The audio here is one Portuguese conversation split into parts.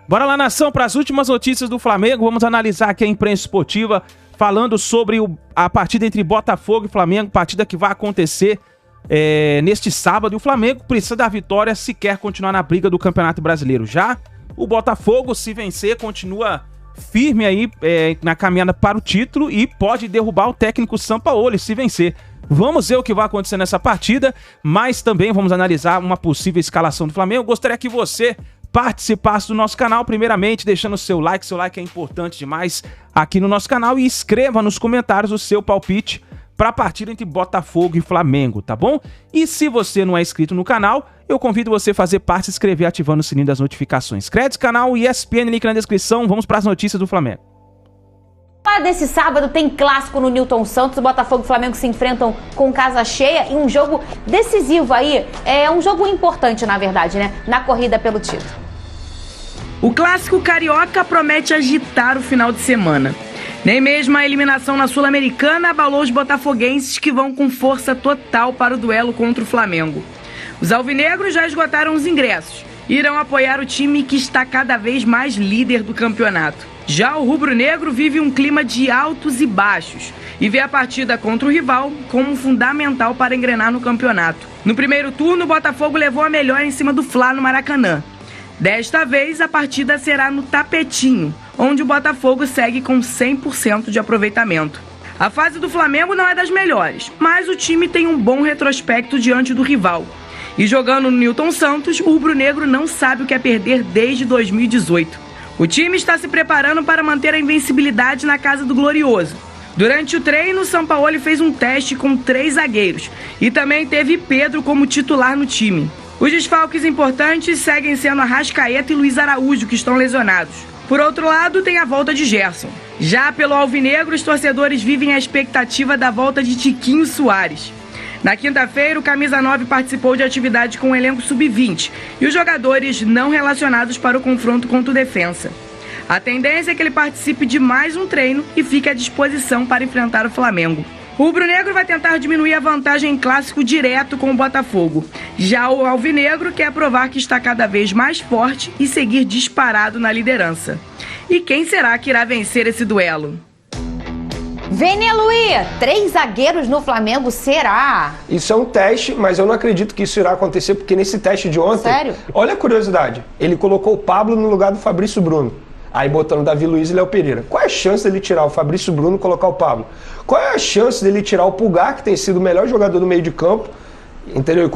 Bora lá, nação, para as últimas notícias do Flamengo. Vamos analisar aqui a imprensa esportiva falando sobre a partida entre Botafogo e Flamengo, partida que vai acontecer neste sábado. E o Flamengo precisa da vitória se quer continuar na briga do Campeonato Brasileiro. Já o Botafogo, se vencer, continua firme aí na caminhada para o título e pode derrubar o técnico Sampaoli se vencer. Vamos ver o que vai acontecer nessa partida, mas também vamos analisar uma possível escalação do Flamengo. Gostaria que você participasse do nosso canal, primeiramente deixando o seu like é importante demais aqui no nosso canal, e escreva nos comentários o seu palpite para a partida entre Botafogo e Flamengo, tá bom? E se você não é inscrito no canal, eu convido você a fazer parte, se inscrever ativando o sininho das notificações. Crédito, canal ESPN, link na descrição. Vamos para as notícias do Flamengo. Nesse sábado tem clássico no Newton Santos, Botafogo e Flamengo se enfrentam com casa cheia e um jogo decisivo aí, um jogo importante na verdade, né, na corrida pelo título. O clássico carioca promete agitar o final de semana. Nem mesmo a eliminação na Sul-Americana abalou os botafoguenses, que vão com força total para o duelo contra o Flamengo. Os alvinegros já esgotaram os ingressos e irão apoiar o time que está cada vez mais líder do campeonato. Já o rubro-negro vive um clima de altos e baixos e vê a partida contra o rival como fundamental para engrenar no campeonato. No primeiro turno, o Botafogo levou a melhor em cima do Fla no Maracanã. Desta vez, a partida será no Tapetinho, onde o Botafogo segue com 100% de aproveitamento. A fase do Flamengo não é das melhores, mas o time tem um bom retrospecto diante do rival. E jogando no Newton Santos, o rubro-negro não sabe o que é perder desde 2018. O time está se preparando para manter a invencibilidade na casa do Glorioso. Durante o treino, o Sampaoli fez um teste com 3 zagueiros e também teve Pedro como titular no time. Os desfalques importantes seguem sendo Arrascaeta e Luiz Araújo, que estão lesionados. Por outro lado, tem a volta de Gerson. Já pelo alvinegro, os torcedores vivem a expectativa da volta de Tiquinho Soares. Na quinta-feira, o Camisa 9 participou de atividade com o elenco sub-20 e os jogadores não relacionados para o confronto contra o Defensa. A tendência é que ele participe de mais um treino e fique à disposição para enfrentar o Flamengo. O rubro-negro vai tentar diminuir a vantagem em clássico direto com o Botafogo. Já o alvinegro quer provar que está cada vez mais forte e seguir disparado na liderança. E quem será que irá vencer esse duelo? Vene Luí, 3 zagueiros no Flamengo, será? Isso é um teste, mas eu não acredito que isso irá acontecer, porque nesse teste de ontem... Sério? Olha a curiosidade, ele colocou o Pablo no lugar do Fabrício Bruno. Aí botando Davi Luiz e Léo Pereira. Qual é a chance dele tirar o Fabrício Bruno e colocar o Pablo? Qual é a chance dele tirar o Pulgar, que tem sido o melhor jogador do meio de campo, entendeu? E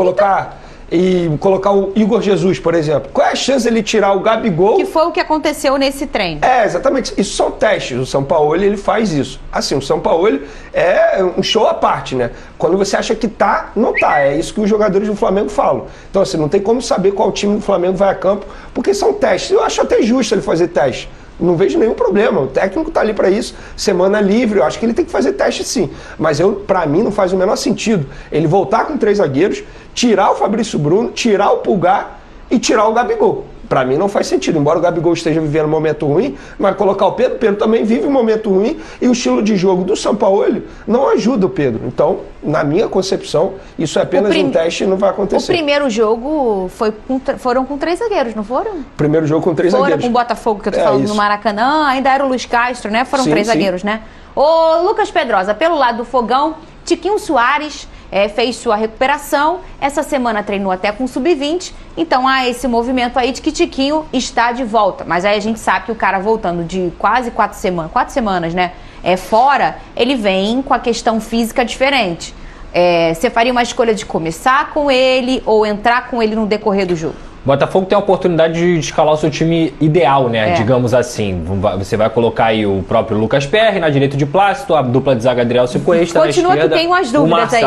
colocar o Igor Jesus, por exemplo. Qual é a chance dele tirar o Gabigol? Que foi o que aconteceu nesse treino. Exatamente. Isso são testes. O Sampaoli, ele faz isso. Assim, o Sampaoli é um show à parte, né? Quando você acha que tá, não tá. É isso que os jogadores do Flamengo falam. Então, assim, não tem como saber qual time do Flamengo vai a campo, porque são testes. Eu acho até justo ele fazer teste. Não vejo nenhum problema, o técnico tá ali para isso, semana livre, eu acho que ele tem que fazer teste sim, mas para mim não faz o menor sentido ele voltar com 3 zagueiros, tirar o Fabrício Bruno, tirar o Pulgar e tirar o Gabigol. Para mim não faz sentido, embora o Gabigol esteja vivendo um momento ruim, mas colocar o Pedro também vive um momento ruim e o estilo de jogo do Sampaoli não ajuda o Pedro. Então, na minha concepção, isso é apenas um teste e não vai acontecer. O primeiro jogo foram com 3 zagueiros, não foram? Primeiro jogo com 3 zagueiros. Foram com o Botafogo, que eu tô falando, no Maracanã, ainda era o Luiz Castro, né? Foram 3 zagueiros, né? Ô, Lucas Pedrosa, pelo lado do Fogão, Tiquinho Soares fez sua recuperação, essa semana treinou até com o sub-20, então há esse movimento aí de que Tiquinho está de volta, mas aí a gente sabe que o cara voltando de quase 4 semanas, né, fora, ele vem com a questão física diferente. Você faria uma escolha de começar com ele ou entrar com ele no decorrer do jogo? O Botafogo tem a oportunidade de escalar o seu time ideal, né? Digamos assim. Você vai colocar aí o próprio Lucas Perry na direita de Plácido, a dupla de zaga Adriel Cuesta na esquerda. Continua que tem umas dúvidas aí.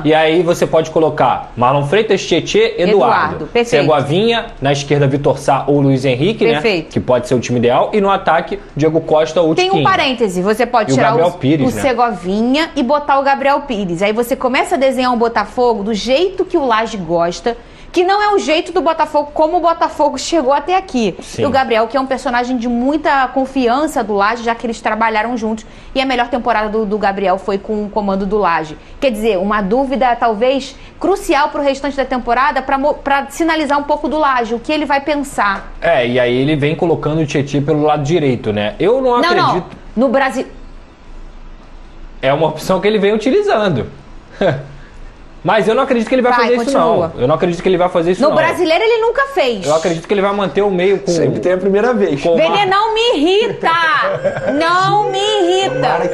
E aí você pode colocar Marlon Freitas, Tietê, Eduardo. Segovinha, na esquerda Vitor Sá ou Luiz Henrique, né? Que pode ser o time ideal. E no ataque, Diego Costa ou Tiquinho. Tem um parêntese, você pode tirar o Segovinha e botar o Gabriel Pires. Aí você começa a desenhar um Botafogo do jeito que o Lage gosta, que não é o jeito do Botafogo, como o Botafogo chegou até aqui. Sim. E o Gabriel, que é um personagem de muita confiança do Laje, já que eles trabalharam juntos. E a melhor temporada do Gabriel foi com o comando do Laje. Quer dizer, uma dúvida talvez crucial para o restante da temporada, para sinalizar um pouco do Laje, o que ele vai pensar. E aí ele vem colocando o Tietchan pelo lado direito, né? Eu não acredito... Não, no Brasil... É uma opção que ele vem utilizando. Mas eu não acredito que ele vai fazer isso, não. Eu não acredito que ele vai fazer isso, não. No Brasileiro ele nunca fez. Eu acredito que ele vai manter o meio com... Sempre tem a primeira vez. Vene, não me irrita! Não me irrita!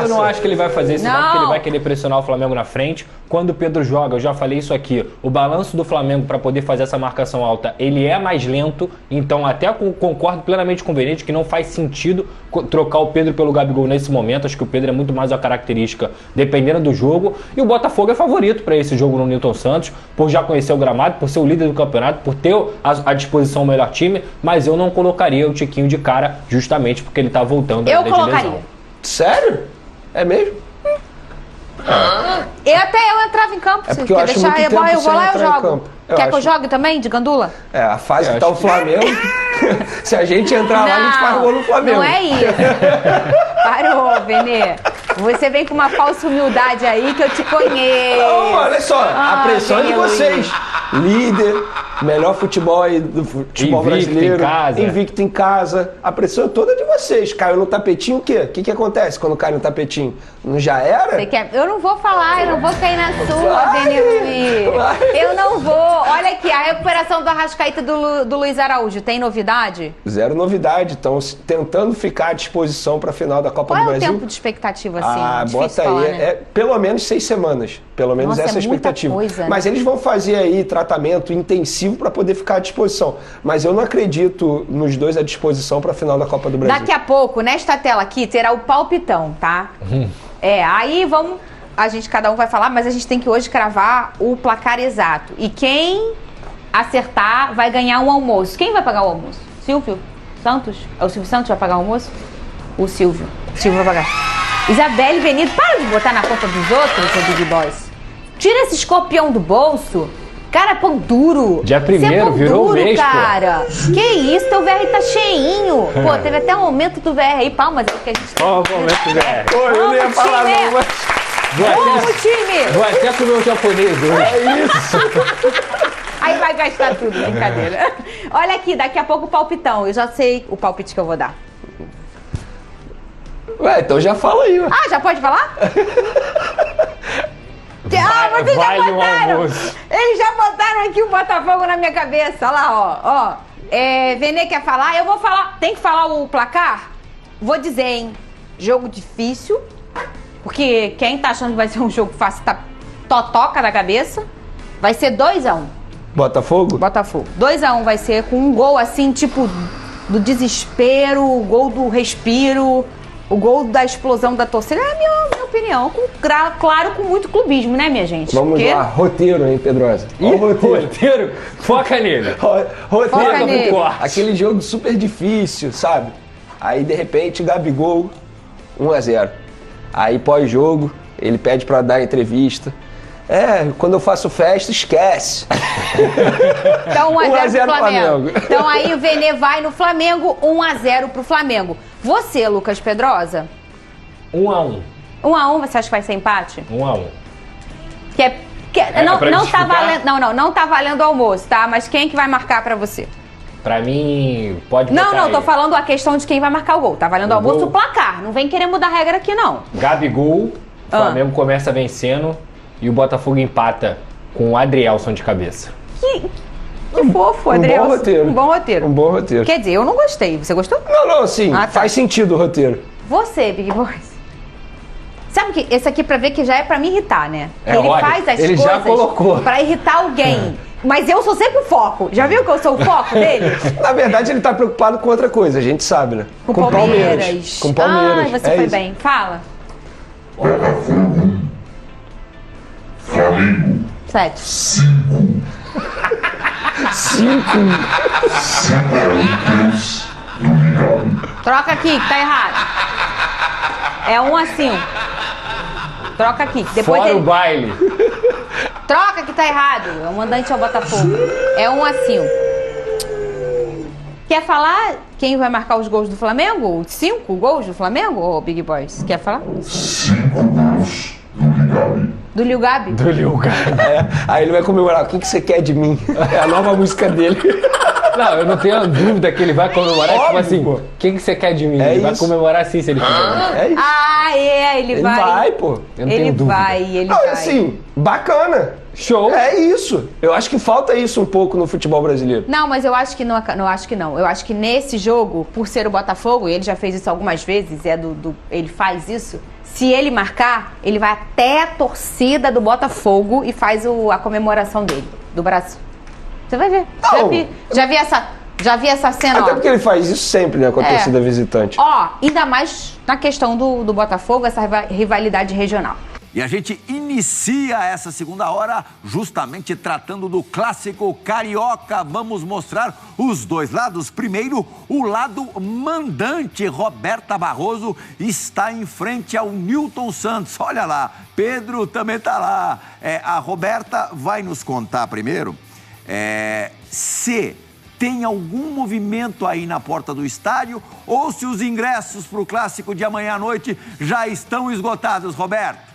Eu não acho que ele vai fazer isso, não, porque ele vai querer pressionar o Flamengo na frente. Quando o Pedro joga, eu já falei isso aqui, o balanço do Flamengo para poder fazer essa marcação alta, ele é mais lento, então até concordo plenamente com o Benítez que não faz sentido trocar o Pedro pelo Gabigol nesse momento. Acho que o Pedro é muito mais uma característica dependendo do jogo, e o Botafogo é favorito para esse jogo no Newton Santos, por já conhecer o gramado, por ser o líder do campeonato, por ter à disposição o melhor time, mas eu não colocaria o Tiquinho de cara justamente porque ele tá voltando a de lesão. Sério? É mesmo? Eu entrava em campo. É porque eu acho muito tempo eu vou lá e eu jogo. Quer que eu jogue também, de gandula? A fase que tá o Flamengo, se a gente entrar lá, a gente faz gol no Flamengo. Não é isso. Parou, Benê. Você vem com uma falsa humildade aí que eu te conheço. Não, olha só, a pressão é de vocês. Líder, melhor futebol aí do futebol brasileiro. Invicto em casa. A pressão é toda de vocês. Caiu no tapetinho, o quê? O que acontece quando cai no tapetinho? Não já era? Eu não vou falar, eu não vou cair na sua, Benê Luiz. Eu não vou. Olha aqui, a recuperação do Arrascaeta do Luiz Araújo, tem novidade? Zero novidade. Estão tentando ficar à disposição para a final da Copa do Brasil. Qual é o tempo de expectativa, assim? Bota aí. Falar, né? Pelo menos 6 semanas. Pelo menos essa é a expectativa. Coisa, mas eles vão fazer aí tratamento intensivo para poder ficar à disposição. Mas eu não acredito nos dois à disposição para a final da Copa do Brasil. Daqui a pouco, nesta tela aqui, terá o palpitão, tá? Aí vamos... cada um vai falar, mas a gente tem que hoje cravar o placar exato. E quem acertar vai ganhar um almoço. Quem vai pagar o almoço? Silvio Santos? É o Silvio Santos que vai pagar o almoço? O Silvio. O Silvio vai pagar. Isabelle Benito, para de botar na conta dos outros, seu Big Boss. Tira esse escorpião do bolso. Cara, pão duro. Dia 1º, virou duro, mês, cara. Pô. Que isso, teu VR tá cheinho. Pô, teve até um aumento do VR aí. Palmas aí que a gente... Ó, o aumento do VR. Eu não ia falar não, mas... Vamos, time! Vou até comer o japonês hoje. É isso. Aí vai gastar tudo, brincadeira. Olha aqui, daqui a pouco o palpitão. Eu já sei o palpite que eu vou dar. Então já fala aí, ué. Já pode falar? Vocês já botaram! Eles já botaram aqui o Botafogo na minha cabeça. Olha lá, ó. Vene quer falar? Eu vou falar. Tem que falar o placar? Vou dizer, hein? Jogo difícil. Porque quem tá achando que vai ser um jogo fácil tá totoca na cabeça. Vai ser 2-1. Botafogo? Botafogo. 2-1 vai ser com um gol assim, tipo, do desespero, o gol do respiro, o gol da explosão da torcida. É a minha opinião. Claro, com muito clubismo, né, minha gente? Vamos lá. Roteiro, hein, Pedrosa? Roteiro? Foca nele. Roteiro. Foca nele. Aquele jogo super difícil, sabe? Aí, de repente, Gabigol, 1-0. Aí, pós-jogo, ele pede pra dar entrevista. Quando eu faço festa, esquece. Então, 1-0 pro Flamengo. Então, aí o Vene vai no Flamengo, 1-0 pro Flamengo. Você, Lucas Pedrosa? 1-1. 1-1, você acha que vai ser empate? 1-1. Não tá valendo o almoço, tá? Mas quem é que vai marcar pra você? Pra mim, pode botar Não, tô falando a questão de quem vai marcar o gol. Tá valendo o almoço o placar. Não vem querer mudar a regra aqui, não. Gabigol, o Flamengo começa vencendo e o Botafogo empata com o Adrielson de cabeça. Que fofo, Adrielson. Um bom roteiro. Quer dizer, eu não gostei. Você gostou? Não, sim. Faz sentido o roteiro. Você, Big Boys. Sabe que esse aqui pra ver que já é pra me irritar, né? Ele faz as coisas já colocou pra irritar alguém. Mas eu sou sempre o foco. Já viu que eu sou o foco dele? Na verdade, ele tá preocupado com outra coisa, a gente sabe, né? Com Palmeiras. Com Palmeiras. Você foi bem. Fala. Botafogo. Flamengo. 7. 5. 5 Olímpicos do Mineiro. Troca aqui, que tá errado. É 1-5. Troca aqui. Depois Fora o baile. Troca que tá errado. O mandante é o Botafogo. É 1-5. Quer falar quem vai marcar os gols do Flamengo? 5 gols do Flamengo, ô Big Boys? Quer falar? 5 gols do Lil Gabi. Do Lil Gabi. Aí ele vai comemorar. O que você quer de mim? É a nova música dele. Não, eu não tenho dúvida que ele vai comemorar. Óbvio, tipo assim, pô. o que você quer de mim? É Ele vai isso. comemorar assim se ele fizer. É isso. Ele Ele vai. vai, pô. Eu não tenho dúvida. Ele Não, vai. assim, bacana. Show. É isso. Eu acho que falta isso um pouco no futebol brasileiro. Não, mas eu acho que não. Eu acho que nesse jogo, por ser o Botafogo, e ele já fez isso algumas vezes, ele faz isso. Se ele marcar, ele vai até a torcida do Botafogo e faz a comemoração dele, do braço. Você vai ver. Não. Já vi essa cena, Até ó. porque ele faz isso sempre, né, com a torcida visitante. Ó, ainda mais na questão do Botafogo, essa rivalidade regional. E a gente inicia essa segunda hora justamente tratando do clássico carioca. Vamos mostrar os dois lados. Primeiro, o lado mandante. Roberta Barroso está em frente ao Nilton Santos. Olha lá, Pedro também está lá. A Roberta vai nos contar primeiro se tem algum movimento aí na porta do estádio ou se os ingressos para o clássico de amanhã à noite já estão esgotados, Roberto.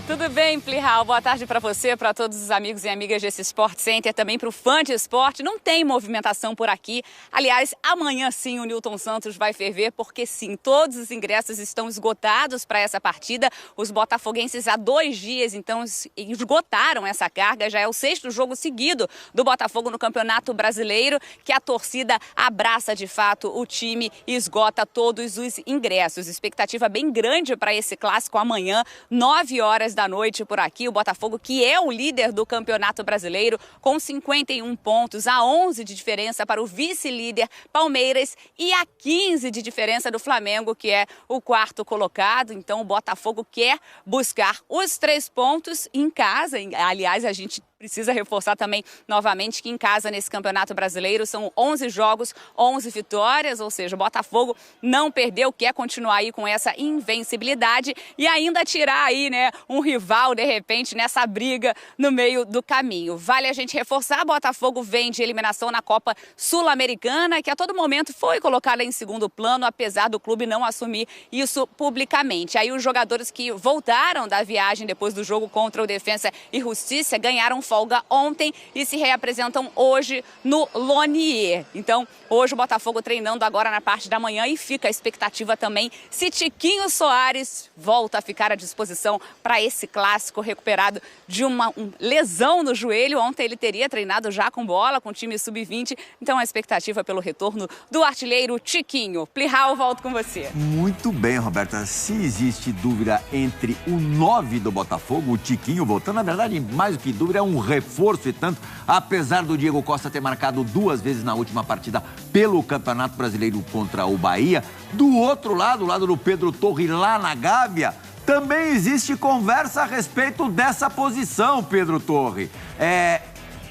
Tudo bem, Plihal? Boa tarde para você, para todos os amigos e amigas desse Sport Center, também para o fã de esporte. Não tem movimentação por aqui. Aliás, amanhã sim o Nilton Santos vai ferver, porque sim, todos os ingressos estão esgotados para essa partida. Os botafoguenses há 2 dias, então, esgotaram essa carga. Já é o 6º jogo seguido do Botafogo no Campeonato Brasileiro, que a torcida abraça de fato o time e esgota todos os ingressos. Expectativa bem grande para esse clássico amanhã, 9 horas da noite por aqui. O Botafogo, que é o líder do Campeonato Brasileiro, com 51 pontos, a 11 de diferença para o vice-líder Palmeiras e a 15 de diferença do Flamengo, que é o 4º colocado. Então o Botafogo quer buscar os 3 pontos em casa. Aliás, a gente precisa reforçar também novamente que em casa nesse Campeonato Brasileiro são 11 jogos, 11 vitórias, ou seja, o Botafogo não perdeu, quer continuar aí com essa invencibilidade e ainda tirar aí, né, um rival de repente nessa briga no meio do caminho. Vale a gente reforçar, Botafogo vem de eliminação na Copa Sul-Americana, que a todo momento foi colocada em segundo plano, apesar do clube não assumir isso publicamente. Aí os jogadores que voltaram da viagem depois do jogo contra o Defensa e Justiça ganharam folga ontem e se reapresentam hoje no Lonier. Então, hoje o Botafogo treinando agora na parte da manhã e fica a expectativa também se Tiquinho Soares volta a ficar à disposição para esse clássico, recuperado de uma lesão no joelho. Ontem ele teria treinado já com bola, com o time sub-20. Então, a expectativa pelo retorno do artilheiro Tiquinho. Plihal, volto com você. Muito bem, Roberta. Se existe dúvida entre o 9 do Botafogo, o Tiquinho voltando, na verdade, mais do que dúvida, é um reforço e tanto, apesar do Diego Costa ter marcado 2 vezes na última partida pelo Campeonato Brasileiro contra o Bahia. Do outro lado, o lado do Pedro Torre lá na Gávea, também existe conversa a respeito dessa posição, Pedro Torre.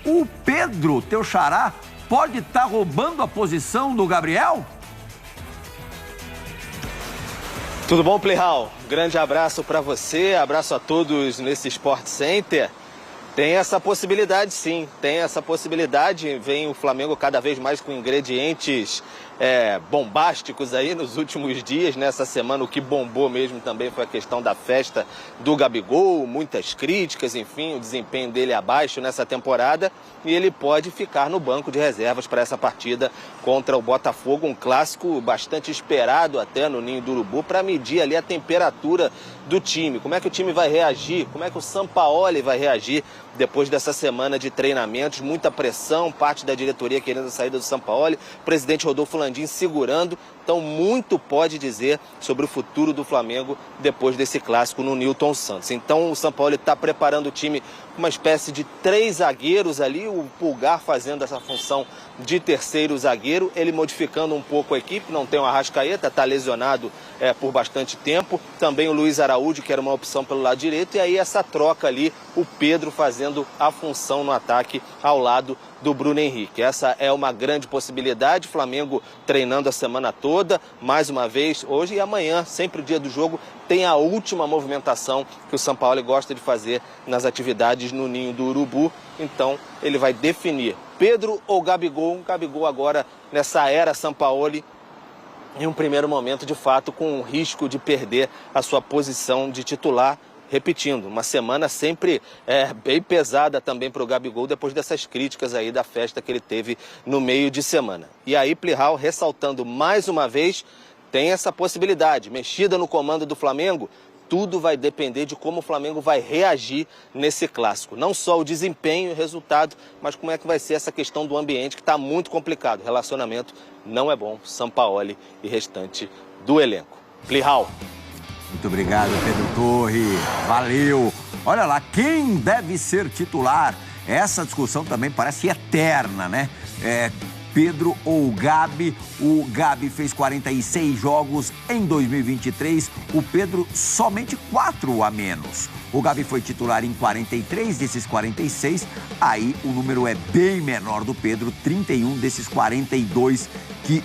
O Pedro, teu xará, pode estar roubando a posição do Gabriel? Tudo bom, Plihal? Grande abraço para você, abraço a todos nesse Sport Center. Tem essa possibilidade, sim, tem essa possibilidade. Vem o Flamengo cada vez mais com ingredientes bombásticos aí nos últimos dias. Nessa semana o que bombou mesmo também foi a questão da festa do Gabigol, muitas críticas, enfim, o desempenho dele abaixo nessa temporada. E ele pode ficar no banco de reservas para essa partida contra o Botafogo, um clássico bastante esperado até no Ninho do Urubu, para medir ali a temperatura do time. Como é que o time vai reagir? Como é que o Sampaoli vai reagir depois dessa semana de treinamentos? Muita pressão, parte da diretoria querendo a saída do Sampaoli, o presidente Rodolfo Landim segurando. Então, muito pode dizer sobre o futuro do Flamengo depois desse clássico no Nilton Santos. Então, o Sampaoli está preparando o time com uma espécie de 3 zagueiros ali, o Pulgar fazendo essa função de terceiro zagueiro, ele modificando um pouco a equipe. Não tem o Arrascaeta, está lesionado por bastante tempo. Também o Luiz Araújo, que era uma opção pelo lado direito. E aí essa troca ali, o Pedro fazendo a função no ataque ao lado do Bruno Henrique. Essa é uma grande possibilidade. Flamengo treinando a semana toda, mais uma vez, hoje e amanhã, sempre o dia do jogo, tem a última movimentação que o Sampaoli gosta de fazer nas atividades no Ninho do Urubu. Então, ele vai definir Pedro ou Gabigol. Gabigol agora nessa era Sampaoli, em um primeiro momento, de fato, com o risco de perder a sua posição de titular. Repetindo, uma semana sempre bem pesada também para o Gabigol, depois dessas críticas aí da festa que ele teve no meio de semana. E aí, Plihal, ressaltando mais uma vez, tem essa possibilidade. Mexida no comando do Flamengo, tudo vai depender de como o Flamengo vai reagir nesse clássico. Não só o desempenho e o resultado, mas como é que vai ser essa questão do ambiente, que está muito complicado. O relacionamento não é bom. Sampaoli e restante do elenco. Plihal. Muito obrigado, Pedro Torre. Valeu. Olha lá, quem deve ser titular? Essa discussão também parece eterna, né? Pedro ou Gabi. O Gabi fez 46 jogos em 2023, o Pedro somente 4 a menos. O Gabi foi titular em 43 desses 46, aí o número é bem menor do Pedro, 31 desses 42 que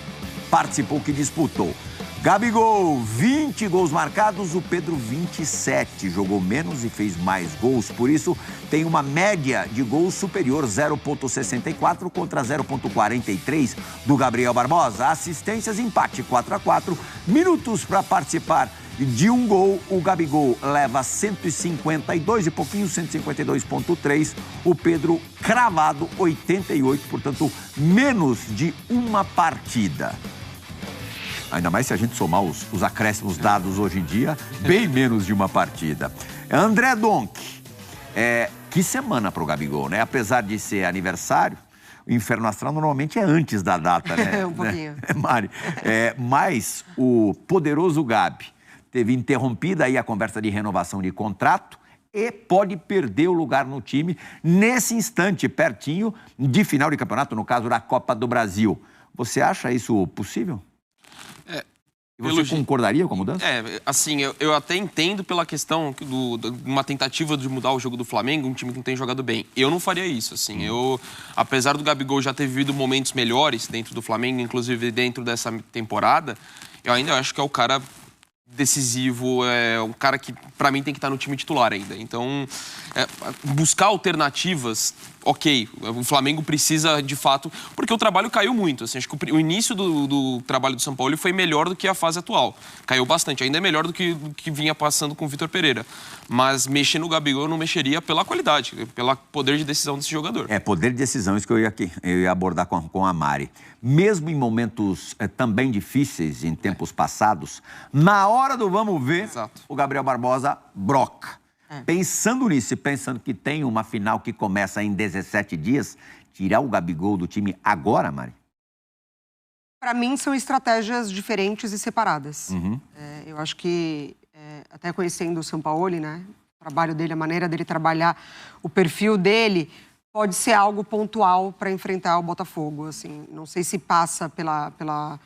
participou, que disputou. Gabigol, 20 gols marcados, o Pedro 27, jogou menos e fez mais gols, por isso tem uma média de gols superior, 0,64 contra 0,43 do Gabriel Barbosa. Assistências, empate 4-4, minutos para participar de um gol, o Gabigol leva 152 e pouquinho, 152,3, o Pedro cravado 88, portanto menos de uma partida. Ainda mais se a gente somar os acréscimos dados hoje em dia, bem menos de uma partida. André Donk, que semana para o Gabigol, né? Apesar de ser aniversário, o Inferno Astral normalmente é antes da data, né? Um pouquinho. Mari, mas o poderoso Gabi teve interrompida aí a conversa de renovação de contrato e pode perder o lugar no time nesse instante, pertinho de final de campeonato, no caso da Copa do Brasil. Você acha isso possível? E você concordaria com a mudança? Assim, eu até entendo pela questão de uma tentativa de mudar o jogo do Flamengo, um time que não tem jogado bem. Eu não faria isso, assim. Apesar do Gabigol já ter vivido momentos melhores dentro do Flamengo, inclusive dentro dessa temporada, eu ainda acho que é o cara decisivo, é um cara que, pra mim, tem que estar no time titular ainda. Então, buscar alternativas, ok, o Flamengo precisa, de fato, porque o trabalho caiu muito. Assim, acho que o início do trabalho do Sampaoli foi melhor do que a fase atual. Caiu bastante, ainda é melhor do que vinha passando com o Vitor Pereira. Mas mexer no Gabigol eu não mexeria pela qualidade, pelo poder de decisão desse jogador. Poder de decisão, isso que eu ia abordar com a Mari. Mesmo em momentos também difíceis, em tempos passados, na hora do vamos ver, exato, o Gabriel Barbosa broca. Pensando nisso e pensando que tem uma final que começa em 17 dias, tirar o Gabigol do time agora, Mari? Para mim, são estratégias diferentes e separadas. Eu acho que, até conhecendo o Sampaoli, né, o trabalho dele, a maneira dele trabalhar, o perfil dele, pode ser algo pontual para enfrentar o Botafogo. Assim, não sei se passa pela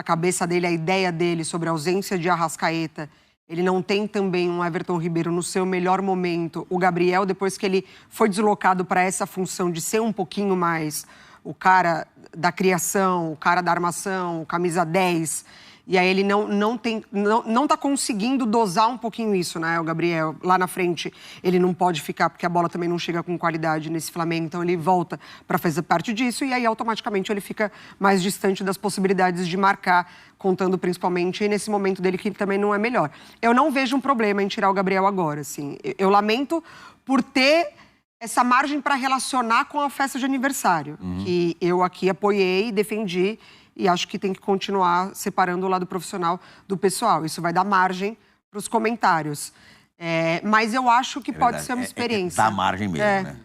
cabeça dele, a ideia dele sobre a ausência de Arrascaeta. Ele não tem também um Everton Ribeiro no seu melhor momento. O Gabriel, depois que ele foi deslocado para essa função de ser um pouquinho mais o cara da criação, o cara da armação, o camisa 10... E aí ele não tá conseguindo dosar um pouquinho isso, né? O Gabriel, lá na frente, ele não pode ficar, porque a bola também não chega com qualidade nesse Flamengo. Então ele volta para fazer parte disso e aí automaticamente ele fica mais distante das possibilidades de marcar, contando principalmente nesse momento dele que também não é melhor. Eu não vejo um problema em tirar o Gabriel agora, assim. Eu lamento por ter essa margem para relacionar com a festa de aniversário, que eu aqui apoiei e defendi. E acho que tem que continuar separando o lado profissional do pessoal. Isso vai dar margem para os comentários. Mas eu acho que pode ser uma experiência. Dá margem mesmo, né?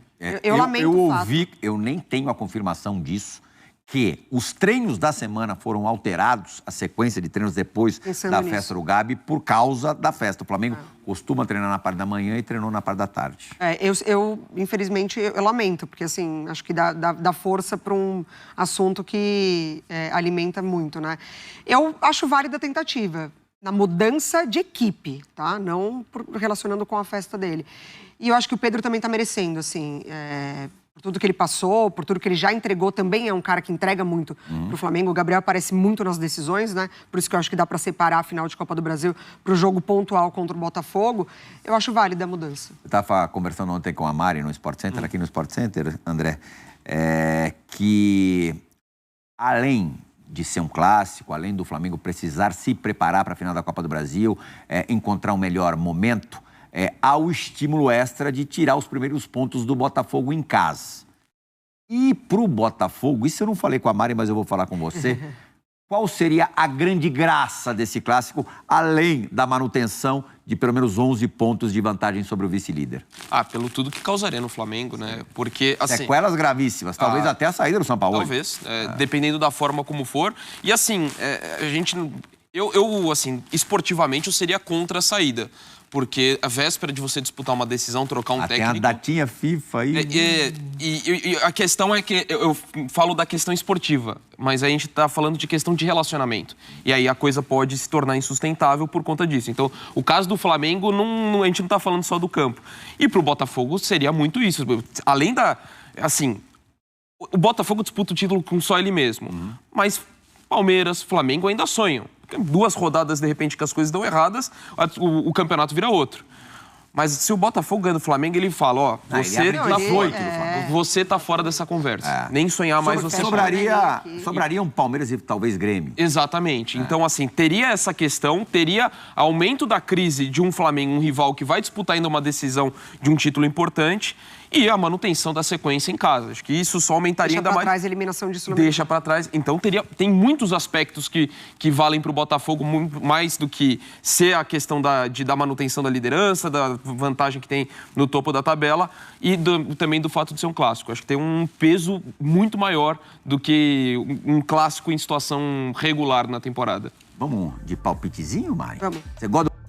Eu lamento o fato. Eu nem tenho a confirmação disso, que os treinos da semana foram alterados, a sequência de treinos depois da festa do Gabi, por causa da festa. O Flamengo costuma treinar na parte da manhã e treinou na parte da tarde. Infelizmente, eu lamento, porque assim, acho que dá força para um assunto que alimenta muito, né? Eu acho válida a tentativa, na mudança de equipe, tá? Não relacionando com a festa dele. E eu acho que o Pedro também está merecendo, assim, por tudo que ele passou, por tudo que ele já entregou, também é um cara que entrega muito pro Flamengo. O Gabriel aparece muito nas decisões, né? Por isso que eu acho que dá para separar a final de Copa do Brasil pro jogo pontual contra o Botafogo. Eu acho válida a mudança. Eu estava conversando ontem com a Mari no Sport Center, aqui no Sport Center, André, que além de ser um clássico, além do Flamengo precisar se preparar para a final da Copa do Brasil, encontrar um melhor momento, há o estímulo extra de tirar os primeiros pontos do Botafogo em casa. E para o Botafogo, isso eu não falei com a Mari, mas eu vou falar com você, qual seria a grande graça desse clássico, além da manutenção de pelo menos 11 pontos de vantagem sobre o vice-líder? Pelo tudo que causaria no Flamengo, né? Porque, assim... Sequelas gravíssimas, talvez até a saída do São Paulo. Talvez, dependendo da forma como for. E, assim, a gente... Eu, assim, esportivamente, eu seria contra a saída. Porque a véspera de você disputar uma decisão, trocar um técnico... Tem a datinha FIFA aí... E a questão é que... Eu falo da questão esportiva, mas a gente tá falando de questão de relacionamento. E aí a coisa pode se tornar insustentável por conta disso. Então, o caso do Flamengo, a gente não tá falando só do campo. E pro Botafogo seria muito isso. Além da... Assim, o Botafogo disputa o título com só ele mesmo. Mas Palmeiras, Flamengo ainda sonham. 2 rodadas, de repente, que as coisas dão erradas, o campeonato vira outro. Mas se o Botafogo ganha do Flamengo, ele fala, você tá fora dessa conversa. Nem sonhar mais você... Sobraria um Palmeiras e talvez Grêmio. Exatamente. Então, assim, teria essa questão, teria aumento da crise de um Flamengo, um rival que vai disputar ainda uma decisão de um título importante, e a manutenção da sequência em casa. Acho que isso só aumentaria ainda mais... Deixa para trás a eliminação de Sul-Americana. Deixa para trás. Então, tem muitos aspectos que valem para o Botafogo, muito mais do que ser a questão da manutenção da liderança, da vantagem que tem no topo da tabela e também do fato de ser um clássico. Acho que tem um peso muito maior do que um clássico em situação regular na temporada. Vamos de palpitezinho, Mari? Vamos. Você gosta do...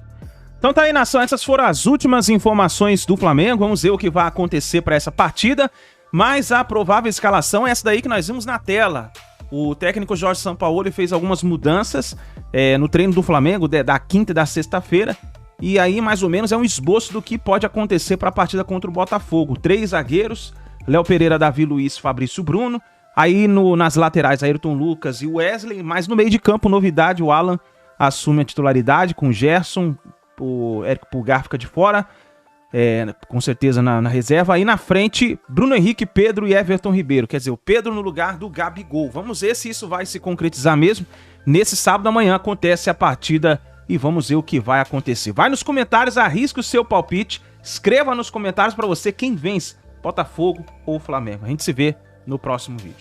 Então tá aí, nação, essas foram as últimas informações do Flamengo. Vamos ver o que vai acontecer para essa partida. Mas a provável escalação é essa daí que nós vimos na tela. O técnico Jorge Sampaoli fez algumas mudanças no treino do Flamengo da quinta e da sexta-feira. E aí, mais ou menos, é um esboço do que pode acontecer para a partida contra o Botafogo. 3 zagueiros, Léo Pereira, Davi Luiz, Fabrício Bruno. Aí nas laterais, Ayrton Lucas e Wesley. Mas no meio de campo, novidade, o Alan assume a titularidade com o Gerson. O Érico Pulgar fica de fora, com certeza na reserva. Aí na frente, Bruno Henrique, Pedro e Everton Ribeiro. Quer dizer, o Pedro no lugar do Gabigol. Vamos ver se isso vai se concretizar mesmo. Nesse sábado amanhã acontece a partida e vamos ver o que vai acontecer. Vai nos comentários, arrisque o seu palpite. Escreva nos comentários para você quem vence, Botafogo ou Flamengo. A gente se vê no próximo vídeo.